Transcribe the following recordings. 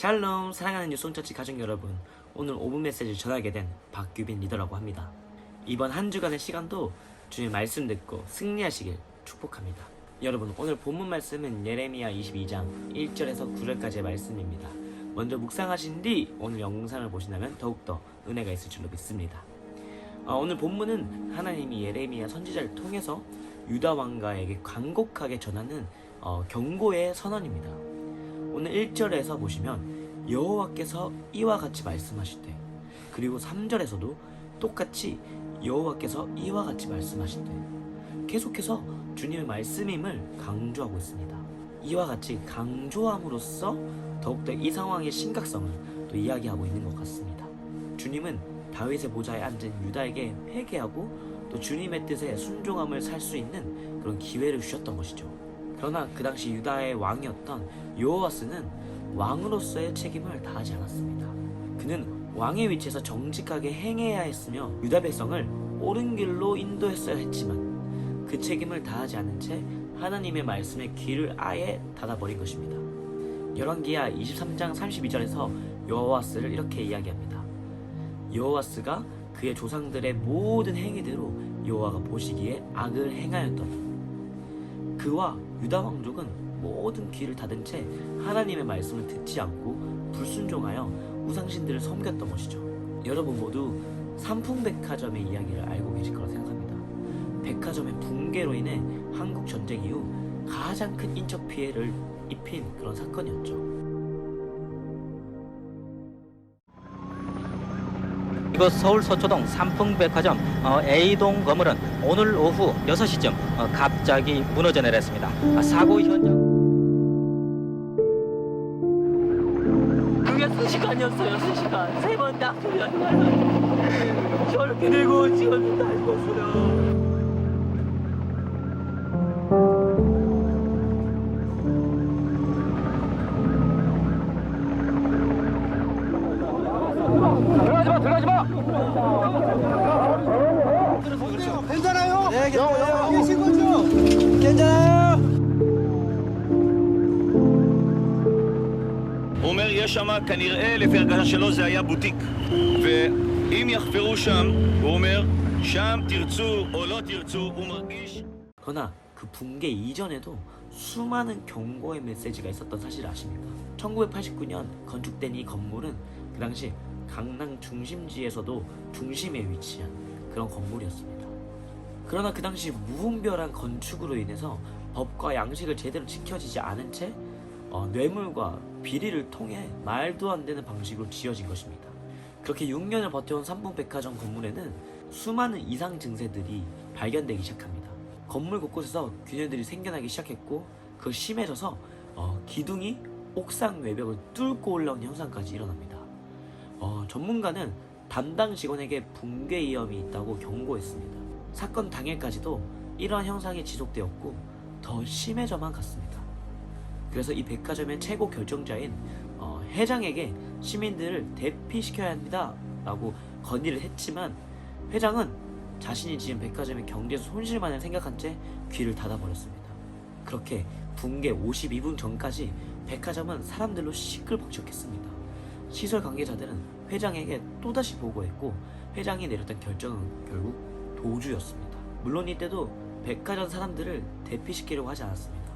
샬롬, 사랑하는 뉴송처치 가족 여러분, 오늘 5분 메시지를 전하게 된 박규빈 리더라고 합니다. 이번 한 주간의 시간도 주님 말씀 듣고 승리하시길 축복합니다. 여러분, 오늘 본문 말씀은 예레미야 22장 1절에서 9절까지의 말씀입니다. 먼저 묵상하신 뒤 오늘 영상을 보신다면 더욱더 은혜가 있을 줄로 믿습니다. 오늘 본문은 하나님이 예레미야 선지자를 통해서 유다 왕가에게 간곡하게 전하는 경고의 선언입니다. 오늘 1절에서 보시면 여호와께서 이와 같이 말씀하시되, 그리고 3절에서도 똑같이 여호와께서 이와 같이 말씀하시되, 계속해서 주님의 말씀임을 강조하고 있습니다. 이와 같이 강조함으로써 더욱더 이 상황의 심각성을 또 이야기하고 있는 것 같습니다. 주님은 다윗의 보좌에 앉은 유다에게 회개하고 또 주님의 뜻에 순종함을 살 수 있는 그런 기회를 주셨던 것이죠. 그러나 그 당시 유다의 왕이었던 여호와스는 왕으로서의 책임을 다하지 않았습니다. 그는 왕의 위치에서 정직하게 행해야 했으며 유다 백성을 옳은 길로 인도했어야 했지만 그 책임을 다하지 않은 채 하나님의 말씀에 귀를 아예 닫아버린 것입니다. 열왕기하 23장 32절에서 여호와스를 이렇게 이야기합니다. 여호와스가 그의 조상들의 모든 행위대로 여호와가 보시기에 악을 행하였더니 그와 유다 왕족은 모든 귀를 닫은 채 하나님의 말씀을 듣지 않고 불순종하여 우상신들을 섬겼던 것이죠. 여러분 모두 삼풍백화점의 이야기를 알고 계실 거라 생각합니다. 백화점의 붕괴로 인해 한국 전쟁 이후 가장 큰 인적 피해를 입힌 그런 사건이었죠. 이곳 서울 서초동 삼풍백화점 A동 건물은 오늘 오후 6시쯤 갑자기 무너져 내렸습니다. 사고 현장. 그게 3시간이었어요. 3시간. 3번 딱 소리가 저렇게 들고 지금 다 죽었어요. 들어가지 마! 괜찮아요? 네, 괜찮아요. 계신 거죠? 괜찮아요. הוא אומר, יש שם כנראה, לפי הרגשה שלו, זה היה בוטיק. ואם יחפרו שם, הוא אומר, שם תרצו או לא תרצו, הוא מרגיש... 그러나 그 붕괴 이전에도 수많은 경고의 메시지가 있었던 사실을 아십니까? 1989년 건축된 이 건물은 그 당시 강남 중심지에서도 중심에 위치한 그런 건물이었습니다. 그러나 그 당시 무분별한 건축으로 인해서 법과 양식을 제대로 지켜지지 않은 채 뇌물과 비리를 통해 말도 안 되는 방식으로 지어진 것입니다. 그렇게 6년을 버텨온 삼풍백화점 건물에는 수많은 이상 증세들이 발견되기 시작합니다. 건물 곳곳에서 균열들이 생겨나기 시작했고, 그 심해져서 기둥이 옥상 외벽을 뚫고 올라온 현상까지 일어납니다. 전문가는 담당 직원에게 붕괴 위험이 있다고 경고했습니다. 사건 당일까지도 이러한 현상이 지속되었고 더 심해져만 갔습니다. 그래서 이 백화점의 최고 결정자인 회장에게 시민들을 대피시켜야 합니다 라고 건의를 했지만, 회장은 자신이 지은 백화점의 경제 손실만을 생각한 채 귀를 닫아버렸습니다. 그렇게 붕괴 52분 전까지 백화점은 사람들로 시끌벅적했습니다. 시설 관계자들은 회장에게 또다시 보고했고, 회장이 내렸던 결정은 결국 도주였습니다. 물론 이때도 백화점 사람들을 대피시키려고 하지 않았습니다.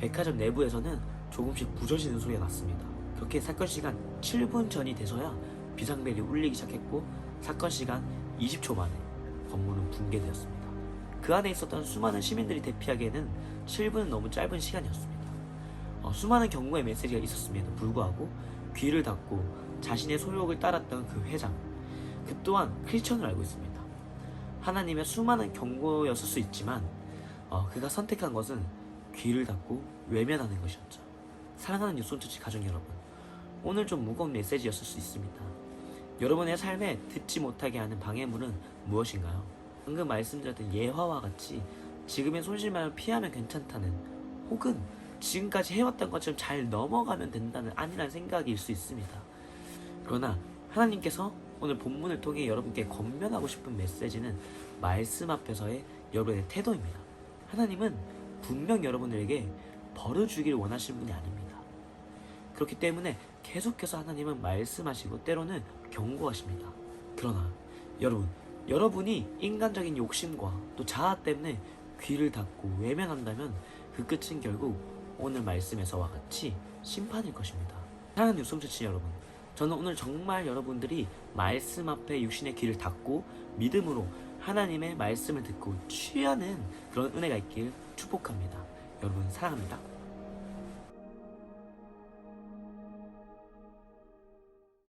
백화점 내부에서는 조금씩 부서지는 소리가 났습니다. 그렇게 사건 시간 7분 전이 돼서야 비상벨이 울리기 시작했고, 사건 시간 20초 만에 건물은 붕괴되었습니다. 그 안에 있었던 수많은 시민들이 대피하기에는 7분은 너무 짧은 시간이었습니다. 수많은 경고의 메시지가 있었음에도 불구하고 귀를 닫고 자신의 소욕을 따랐던 그 회장, 그 또한 크리스천을 알고 있습니다. 하나님의 수많은 경고였을 수 있지만 그가 선택한 것은 귀를 닫고 외면하는 것이었죠. 사랑하는 뉴송처치 가족 여러분, 오늘 좀 무거운 메시지였을 수 있습니다. 여러분의 삶에 듣지 못하게 하는 방해물은 무엇인가요? 방금 말씀드렸던 예화와 같이 지금의 손실만을 피하면 괜찮다는, 혹은 지금까지 해왔던 것처럼 잘 넘어가면 된다는 안일한 생각일 수 있습니다. 그러나 하나님께서 오늘 본문을 통해 여러분께 권면하고 싶은 메시지는 말씀 앞에서의 여러분의 태도입니다. 하나님은 분명 여러분들에게 벌을 주기를 원하시는 분이 아닙니다. 그렇기 때문에 계속해서 하나님은 말씀하시고 때로는 경고하십니다. 그러나 여러분이 인간적인 욕심과 또 자아 때문에 귀를 닫고 외면한다면 그 끝은 결국 오늘 말씀에서와 같이 심판일 것입니다. 사랑하는 뉴스홈처치 여러분, 저는 오늘 정말 여러분들이 말씀 앞에 육신의 귀를 닫고 믿음으로 하나님의 말씀을 듣고 취하는 그런 은혜가 있길 축복합니다. 여러분 사랑합니다.